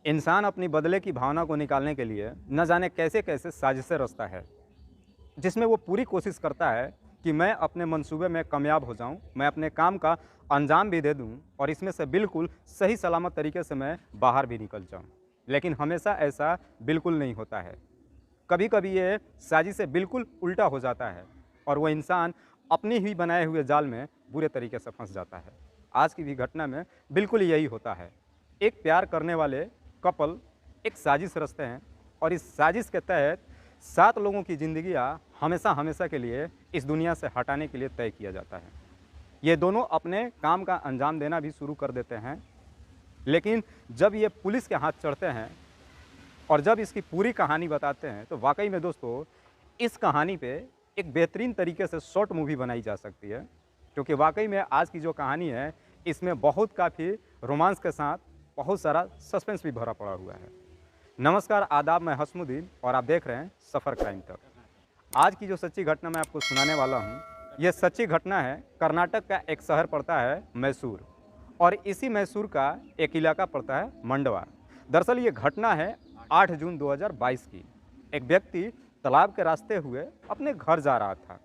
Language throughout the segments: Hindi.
इंसान अपनी बदले की भावना को निकालने के लिए न जाने कैसे कैसे साजिशें रचता है, जिसमें वो पूरी कोशिश करता है कि मैं अपने मंसूबे में कामयाब हो जाऊं, मैं अपने काम का अंजाम भी दे दूं और इसमें से बिल्कुल सही सलामत तरीके से मैं बाहर भी निकल जाऊं। लेकिन हमेशा ऐसा बिल्कुल नहीं होता है। कभी कभी ये साजिशें बिल्कुल उल्टा हो जाता है और वो इंसान अपनी ही बनाए हुए जाल में बुरे तरीके से फंस जाता है। आज की भी घटना में बिल्कुल यही होता है। एक प्यार करने वाले कपल एक साजिश रचते हैं और इस साजिश के तहत 7 लोगों की ज़िंदगियाँ हमेशा हमेशा के लिए इस दुनिया से हटाने के लिए तय किया जाता है। ये दोनों अपने काम का अंजाम देना भी शुरू कर देते हैं, लेकिन जब ये पुलिस के हाथ चढ़ते हैं और जब इसकी पूरी कहानी बताते हैं तो वाकई में दोस्तों इस कहानी पे एक बेहतरीन तरीके से शॉर्ट मूवी बनाई जा सकती है, क्योंकि वाकई में आज की जो कहानी है इसमें बहुत काफ़ी रोमांस के साथ बहुत सारा सस्पेंस भी भरा पड़ा हुआ है। नमस्कार, आदाब, मैं हसमुद्दीन और आप देख रहे हैं सफ़र क्राइम तक। आज की जो सच्ची घटना मैं आपको सुनाने वाला हूँ, ये सच्ची घटना है। कर्नाटक का एक शहर पड़ता है मैसूर और इसी मैसूर का एक इलाका पड़ता है मंडवा। दरअसल ये घटना है 8 जून 2022 की। एक व्यक्ति तालाब के रास्ते हुए अपने घर जा रहा था।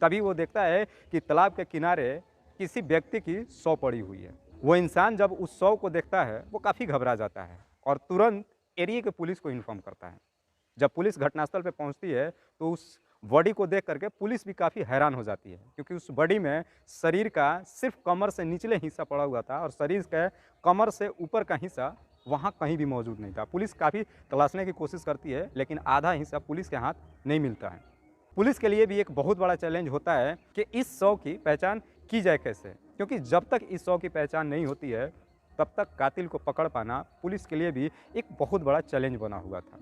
तभी वो देखता है कि तालाब के किनारे किसी व्यक्ति की शव पड़ी हुई है। वो इंसान जब उस शव को देखता है वो काफ़ी घबरा जाता है और तुरंत एरिया के पुलिस को इन्फॉर्म करता है। जब पुलिस घटनास्थल पर पहुंचती है तो उस बॉडी को देख करके पुलिस भी काफ़ी हैरान हो जाती है, क्योंकि उस बॉडी में शरीर का सिर्फ कमर से निचले हिस्सा पड़ा हुआ था और शरीर के कमर से ऊपर का हिस्सा वहाँ कहीं भी मौजूद नहीं था। पुलिस काफ़ी तलाशने की कोशिश करती है, लेकिन आधा हिस्सा पुलिस के हाथ नहीं मिलता है। पुलिस के लिए भी एक बहुत बड़ा चैलेंज होता है कि इस शव की पहचान की जाए कैसे, क्योंकि जब तक इस शव की पहचान नहीं होती है तब तक कातिल को पकड़ पाना पुलिस के लिए भी एक बहुत बड़ा चैलेंज बना हुआ था।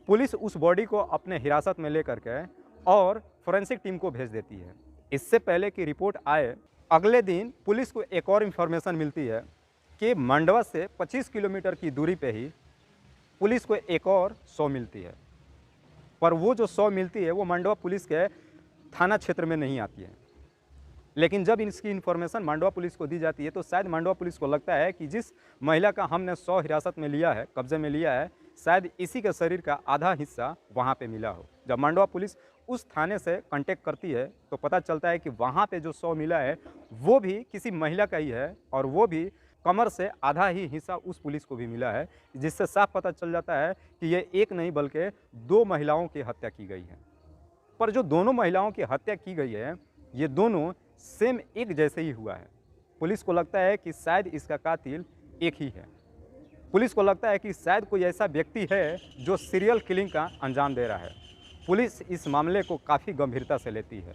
पुलिस उस बॉडी को अपने हिरासत में लेकर के और फोरेंसिक टीम को भेज देती है। इससे पहले कि रिपोर्ट आए, अगले दिन पुलिस को एक और इन्फॉर्मेशन मिलती है कि मंडवा से 25 किलोमीटर की दूरी पे ही पुलिस को एक और शव मिलती है। पर वो जो शव मिलती है वो मंडवा पुलिस के थाना क्षेत्र में नहीं आती है। लेकिन जब इसकी इन्फॉर्मेशन मंडवा पुलिस को दी जाती है तो शायद मंडवा पुलिस को लगता है कि जिस महिला का हमने शव हिरासत में लिया है, कब्जे में लिया है, शायद इसी के शरीर का आधा हिस्सा वहाँ पे मिला हो। जब मंडवा पुलिस उस थाने से कांटेक्ट करती है तो पता चलता है कि वहाँ पे जो शव मिला है वो भी किसी महिला का ही है और वो भी कमर से आधा ही हिस्सा उस पुलिस को भी मिला है, जिससे साफ पता चल जाता है कि ये एक नहीं बल्कि 2 महिलाओं की हत्या की गई है। पर जो दोनों महिलाओं की हत्या की गई है ये दोनों सेम एक जैसे ही हुआ है। पुलिस को लगता है कि शायद इसका कातिल एक ही है। पुलिस को लगता है कि शायद कोई ऐसा व्यक्ति है जो सीरियल किलिंग का अंजाम दे रहा है। पुलिस इस मामले को काफ़ी गंभीरता से लेती है,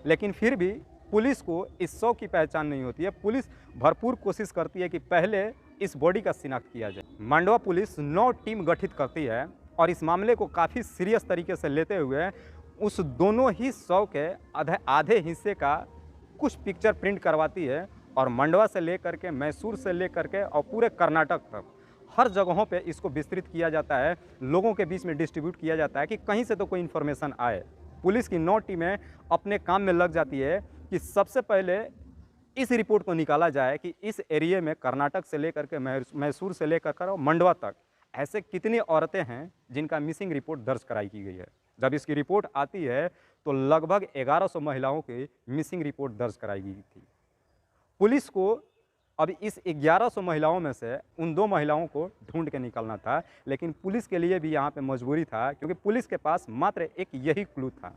लेकिन फिर भी पुलिस को इस शव की पहचान नहीं होती है। पुलिस भरपूर कोशिश करती है कि पहले इस बॉडी का शिनाख्त किया जाए। मंडवा पुलिस 9 टीम गठित करती है और इस मामले को काफ़ी सीरियस तरीके से लेते हुए उस दोनों ही शव के आधे हिस्से का कुछ पिक्चर प्रिंट करवाती है और मंडवा से लेकर के, मैसूर से लेकर के और पूरे कर्नाटक तक हर जगहों पे इसको विस्तृत किया जाता है, लोगों के बीच में डिस्ट्रीब्यूट किया जाता है कि कहीं से तो कोई इन्फॉर्मेशन आए। पुलिस की 9 टीमें अपने काम में लग जाती है कि सबसे पहले इस रिपोर्ट को निकाला जाए कि इस एरिया में कर्नाटक से लेकर के मैसूर से लेकर कर मंडवा तक ऐसे कितनी औरतें हैं जिनका मिसिंग रिपोर्ट दर्ज कराई की गई है। जब इसकी रिपोर्ट आती है तो लगभग 1100 महिलाओं की मिसिंग रिपोर्ट दर्ज कराई गई थी। पुलिस को अब इस 1100 महिलाओं में से उन 2 महिलाओं को ढूंढ के निकालना था, लेकिन पुलिस के लिए भी यहाँ पे मजबूरी था, क्योंकि पुलिस के पास मात्र एक यही क्लू था।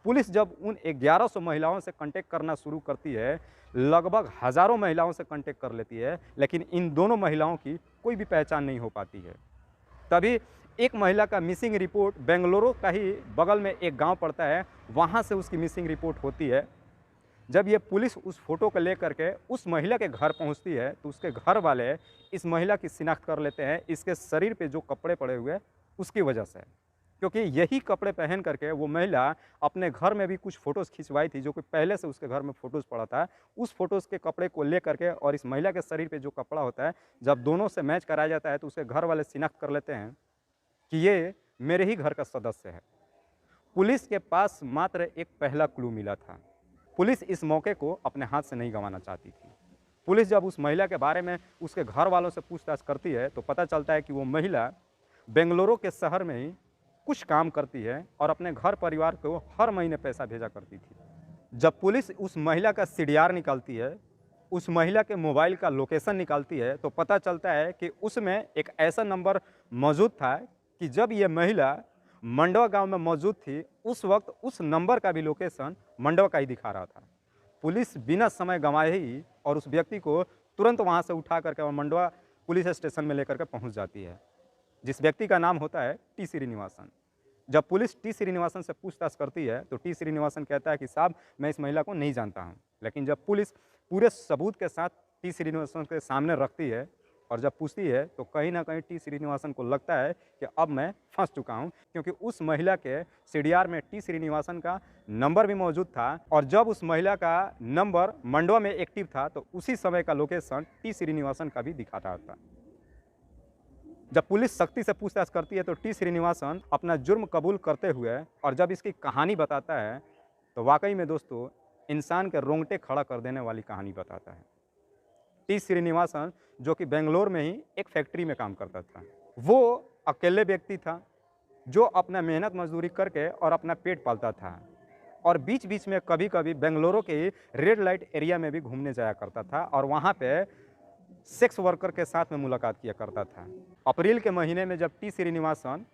पुलिस जब उन 1100 महिलाओं से कांटेक्ट करना शुरू करती है, लगभग हज़ारों महिलाओं से कांटेक्ट कर लेती है, लेकिन इन दोनों महिलाओं की कोई भी पहचान नहीं हो पाती है। तभी एक महिला का मिसिंग रिपोर्ट बेंगलुरु का ही बगल में एक गांव पड़ता है, वहां से उसकी मिसिंग रिपोर्ट होती है। जब ये पुलिस उस फोटो को लेकर के उस महिला के घर पहुंचती है तो उसके घर वाले इस महिला की शिनाख्त कर लेते हैं इसके शरीर पे जो कपड़े पड़े हुए उसकी वजह से, क्योंकि यही कपड़े पहन करके वो महिला अपने घर में भी कुछ फ़ोटोज़ खिंचवाई थी, जो कि पहले से उसके घर में फ़ोटोज़ पड़ा था। उस फ़ोटोज़ के कपड़े को ले करके और इस महिला के शरीर पे जो कपड़ा होता है, जब दोनों से मैच कराया जाता है तो उसके घर वाले शिनाख्त कर लेते हैं कि ये मेरे ही घर का सदस्य है। पुलिस के पास मात्र एक पहला क्लू मिला था। पुलिस इस मौके को अपने हाथ से नहीं गंवाना चाहती थी। पुलिस जब उस महिला के बारे में उसके घर वालों से पूछताछ करती है तो पता चलता है कि वो महिला बेंगलुरु के शहर में ही कुछ काम करती है और अपने घर परिवार को हर महीने पैसा भेजा करती थी। जब पुलिस उस महिला का सीडीआर निकालती है, उस महिला के मोबाइल का लोकेशन निकालती है, तो पता चलता है कि उसमें एक ऐसा नंबर मौजूद था कि जब ये महिला मंडवा गांव में मौजूद थी, उस वक्त उस नंबर का भी लोकेशन मंडवा का ही दिखा रहा था। पुलिस बिना समय गंवाए ही और उस व्यक्ति को तुरंत वहाँ से उठा करके और मंडवा पुलिस स्टेशन में लेकर के पहुँच जाती है, जिस व्यक्ति का नाम होता है टी श्रीनिवासन। जब पुलिस टी श्रीनिवासन से पूछताछ करती है तो टी श्रीनिवासन कहता है कि साहब मैं इस महिला को नहीं जानता हूँ। लेकिन जब पुलिस पूरे सबूत के साथ टी श्रीनिवासन के सामने रखती है और जब पूछती है तो कहीं ना कहीं टी श्रीनिवासन को लगता है कि अब मैं फंस चुका हूं, क्योंकि उस महिला के सीडीआर में टी श्रीनिवासन का नंबर भी मौजूद था और जब उस महिला का नंबर मंडवा में एक्टिव था तो उसी समय का लोकेशन टी श्रीनिवासन का भी दिखा रहा था। जब पुलिस सख्ती से पूछताछ करती है तो टी श्रीनिवासन अपना जुर्म कबूल करते हुए और जब इसकी कहानी बताता है तो वाकई में दोस्तों इंसान के रोंगटे खड़ा कर देने वाली कहानी बताता है। टी श्रीनिवासन जो कि बेंगलोर में ही एक फैक्ट्री में काम करता था, वो अकेले व्यक्ति था जो अपना मेहनत मजदूरी करके और अपना पेट पालता था और बीच बीच में कभी कभी बेंगलुरु के रेड लाइट एरिया में भी घूमने जाया करता था और वहाँ पे सेक्स वर्कर के साथ में मुलाकात किया करता था। अप्रैल के महीने में जब T Srinivasan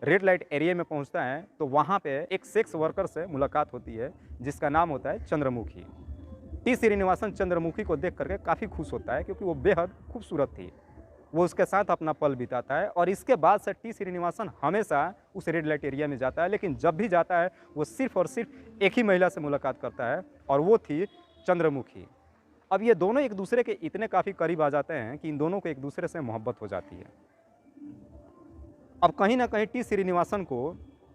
red light area में पहुंचता है तो वहाँ पे एक सेक्स वर्कर से मुलाकात होती है जिसका नाम होता है चंद्रमुखी। टी श्रीनिवासन चंद्रमुखी को देख करके काफ़ी खुश होता है क्योंकि वो बेहद खूबसूरत थी। वो उसके साथ अपना पल बिताता है और इसके बाद से टी श्रीनिवासन हमेशा उस रेड लाइट एरिया में जाता है, लेकिन जब भी जाता है वो सिर्फ और सिर्फ एक ही महिला से मुलाकात करता है और वो थी चंद्रमुखी। अब ये दोनों एक दूसरे के इतने काफ़ी करीब आ जाते हैं कि इन दोनों को एक दूसरे से मोहब्बत हो जाती है। अब कहीं ना कहीं टी श्रीनिवासन को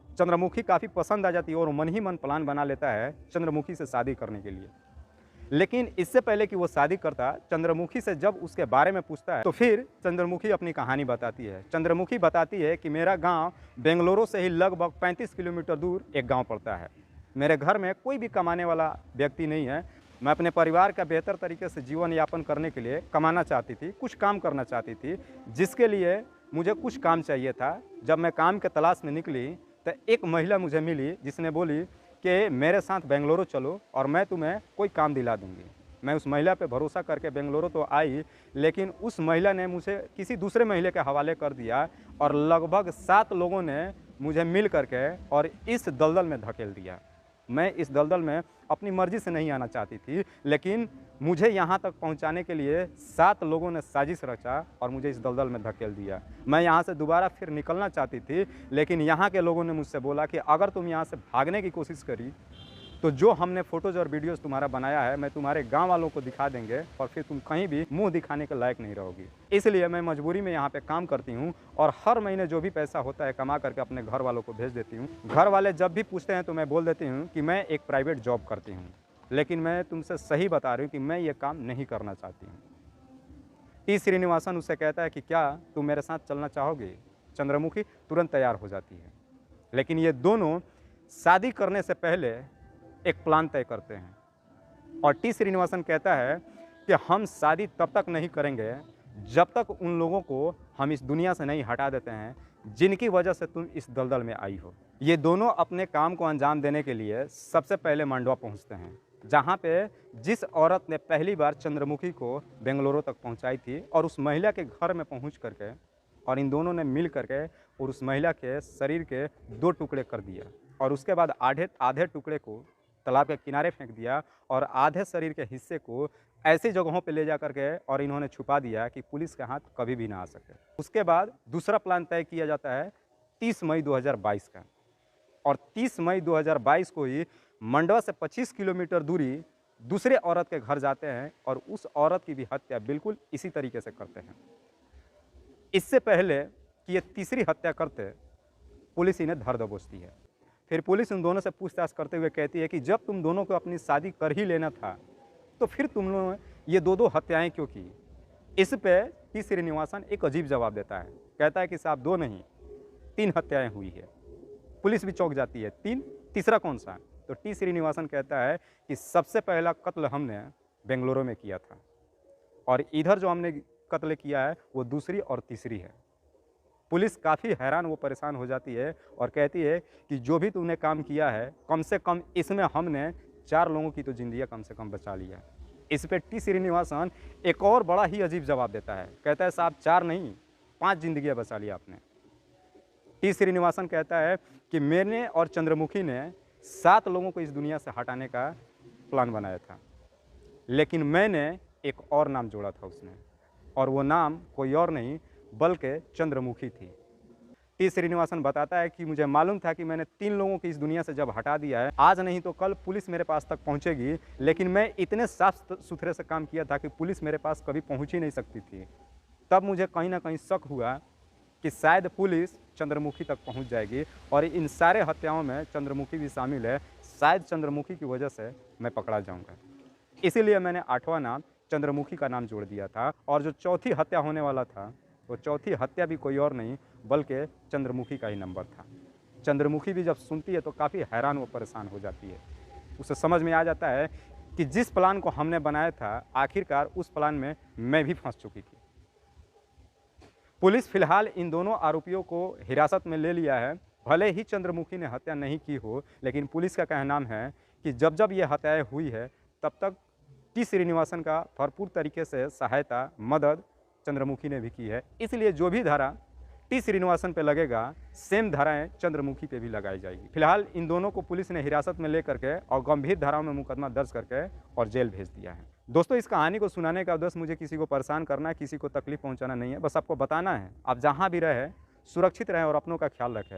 चंद्रमुखी काफ़ी पसंद आ जाती है और मन ही मन प्लान बना लेता है चंद्रमुखी से शादी करने के लिए। लेकिन इससे पहले कि वो शादी करता, चंद्रमुखी से जब उसके बारे में पूछता है तो फिर चंद्रमुखी अपनी कहानी बताती है। चंद्रमुखी बताती है कि मेरा गांव बेंगलुरु से ही लगभग 35 किलोमीटर दूर एक गांव पड़ता है। मेरे घर में कोई भी कमाने वाला व्यक्ति नहीं है। मैं अपने परिवार का बेहतर तरीके से जीवन यापन करने के लिए कमाना चाहती थी, कुछ काम करना चाहती थी, जिसके लिए मुझे कुछ काम चाहिए था। जब मैं काम के तलाश में निकली तो एक महिला मुझे मिली जिसने बोली कि मेरे साथ बेंगलुरु चलो और मैं तुम्हें कोई काम दिला दूंगी। मैं उस महिला पे भरोसा करके बेंगलुरु तो आई, लेकिन उस महिला ने मुझे किसी दूसरे महिला के हवाले कर दिया और लगभग 7 लोगों ने मुझे मिल करके और इस दलदल में धकेल दिया। मैं इस दलदल में अपनी मर्जी से नहीं आना चाहती थी, लेकिन मुझे यहाँ तक पहुँचाने के लिए 7 लोगों ने साजिश रचा और मुझे इस दलदल में धकेल दिया। मैं यहाँ से दोबारा फिर निकलना चाहती थी, लेकिन यहाँ के लोगों ने मुझसे बोला कि अगर तुम यहाँ से भागने की कोशिश करी तो जो हमने फ़ोटोज़ और वीडियोज़ तुम्हारा बनाया है मैं तुम्हारे गांव वालों को दिखा देंगे और फिर तुम कहीं भी मुंह दिखाने के लायक नहीं रहोगी। इसलिए मैं मजबूरी में यहाँ पे काम करती हूँ और हर महीने जो भी पैसा होता है कमा करके अपने घर वालों को भेज देती हूँ। घर वाले जब भी पूछते हैं तो मैं बोल देती हूँ कि मैं एक प्राइवेट जॉब करती हूँ, लेकिन मैं तुमसे सही बता रही हूँ कि मैं ये काम नहीं करना चाहती हूँ। टी श्रीनिवासन उससे कहता है कि क्या तुम मेरे साथ चलना चाहोगे? चंद्रमुखी तुरंत तैयार हो जाती है, लेकिन ये दोनों शादी करने से पहले एक प्लान तय करते हैं और टी श्रीनिवासन कहता है कि हम शादी तब तक नहीं करेंगे जब तक उन लोगों को हम इस दुनिया से नहीं हटा देते हैं जिनकी वजह से तुम इस दलदल में आई हो। ये दोनों अपने काम को अंजाम देने के लिए सबसे पहले मंडवा पहुंचते हैं, जहां पे जिस औरत ने पहली बार चंद्रमुखी को बेंगलुरु तक पहुंचाई थी, और उस महिला के घर में पहुंच करके और इन दोनों ने मिल करके और उस महिला के शरीर के 2 टुकड़े कर दिया और उसके बाद आधे टुकड़े को तालाब के किनारे फेंक दिया और आधे शरीर के हिस्से को ऐसी जगहों पे ले जा करके और इन्होंने छुपा दिया कि पुलिस के हाथ कभी भी ना आ सके। उसके बाद दूसरा प्लान तय किया जाता है 30 मई 2022 का, और 30 मई 2022 को ही मंडवा से 25 किलोमीटर दूरी दूसरे औरत के घर जाते हैं और उस औरत की भी हत्या बिल्कुल इसी तरीके से करते हैं। इससे पहले कि ये तीसरी हत्या करते, पुलिस इन्हें धर दबोचती है। फिर पुलिस उन दोनों से पूछताछ करते हुए कहती है कि जब तुम दोनों को अपनी शादी कर ही लेना था तो फिर तुम लोगों ने ये 2 हत्याएं क्यों की? इस पे टी श्रीनिवासन एक अजीब जवाब देता है, कहता है कि साहब 2 नहीं 3 हत्याएं हुई है। पुलिस भी चौंक जाती है, 3? तीसरा कौन सा? तो टी श्रीनिवासन कहता है कि सबसे पहला कत्ल हमने बेंगलुरु में किया था और इधर जो हमने कत्ल किया है वो दूसरी और तीसरी है। पुलिस काफ़ी हैरान व परेशान हो जाती है और कहती है कि जो भी तूने काम किया है, कम से कम इसमें हमने 4 लोगों की तो ज़िंदगी कम से कम बचा ली है। इस पे टी श्रीनिवासन एक और बड़ा ही अजीब जवाब देता है। कहता है साहब 4 नहीं 5 ज़िंदगियाँ बचा ली आपने। टी श्रीनिवासन कहता है कि मैंने और चंद्रमुखी ने 7 लोगों को इस दुनिया से हटाने का प्लान बनाया था, लेकिन मैंने एक और नाम जोड़ा था उसमें, और वो नाम कोई और नहीं बल्कि चंद्रमुखी थी। टी श्रीनिवासन बताता है कि मुझे मालूम था कि मैंने 3 लोगों को इस दुनिया से जब हटा दिया है, आज नहीं तो कल पुलिस मेरे पास तक पहुंचेगी, लेकिन मैं इतने साफ सुथरे से काम किया था कि पुलिस मेरे पास कभी पहुंच ही नहीं सकती थी। तब मुझे कहीं ना कहीं शक हुआ कि शायद पुलिस चंद्रमुखी तक पहुंच जाएगी और इन सारे हत्याओं में चंद्रमुखी भी शामिल है, शायद चंद्रमुखी की वजह से मैं पकड़ा जाऊंगा। इसीलिए मैंने 8वां नाम चंद्रमुखी का नाम जोड़ दिया था, और जो चौथी हत्या होने वाला था वो चौथी हत्या भी कोई और नहीं बल्कि चंद्रमुखी का ही नंबर था। चंद्रमुखी भी जब सुनती है तो काफ़ी हैरान व परेशान हो जाती है। उसे समझ में आ जाता है कि जिस प्लान को हमने बनाया था आखिरकार उस प्लान में मैं भी फंस चुकी थी। पुलिस फिलहाल इन दोनों आरोपियों को हिरासत में ले लिया है। भले ही चंद्रमुखी ने हत्या नहीं की हो, लेकिन पुलिस का कहना है कि जब जब ये हत्याएं हुई है तब तक टी श्रीनिवासन का भरपूर तरीके से सहायता मदद चंद्रमुखी ने भी की है। इसलिए जो भी धारा टी श्रीनिवासन पे लगेगा सेम धाराएं चंद्रमुखी पे भी लगाई जाएगी। फिलहाल इन दोनों को पुलिस ने हिरासत में लेकर के और गंभीर धाराओं में मुकदमा दर्ज करके और जेल भेज दिया है। दोस्तों, इस कहानी को सुनाने का उद्देश्य मुझे किसी को परेशान करना, किसी को तकलीफ पहुंचाना नहीं है, बस आपको बताना है आप जहां भी रहे सुरक्षित रहें और अपनों का ख्याल रखें।